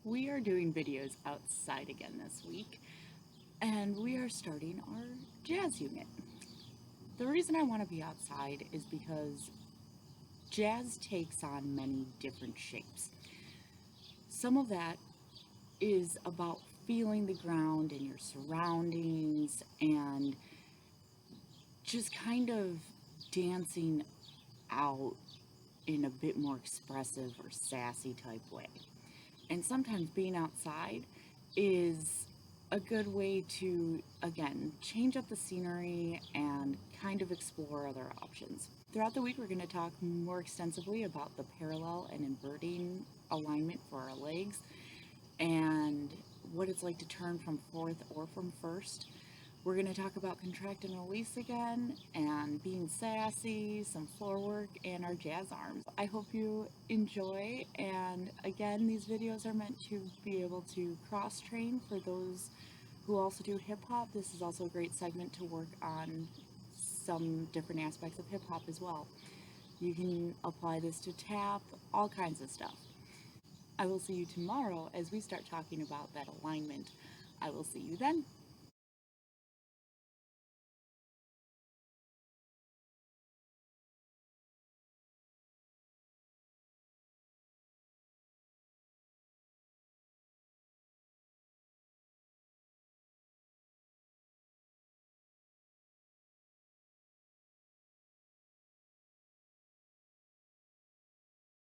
We are doing videos outside again this week, and we are starting our jazz unit. The reason I want to be outside is because jazz takes on many different shapes. Some of that is about feeling the ground and your surroundings and just kind of dancing out in a bit more expressive or sassy type way. And sometimes being outside is a good way to, again, change up the scenery and kind of explore other options. Throughout the week, we're going to talk more extensively about the parallel and inverting alignment for our legs and what it's like to turn from fourth or from first. We're going to talk about contract and release again, and being sassy, some floor work, and our jazz arms. I hope you enjoy, and again, these videos are meant to be able to cross-train for those who also do hip-hop. This is also a great segment to work on some different aspects of hip-hop as well. You can apply this to tap, all kinds of stuff. I will see you tomorrow as we start talking about that alignment. I will see you then.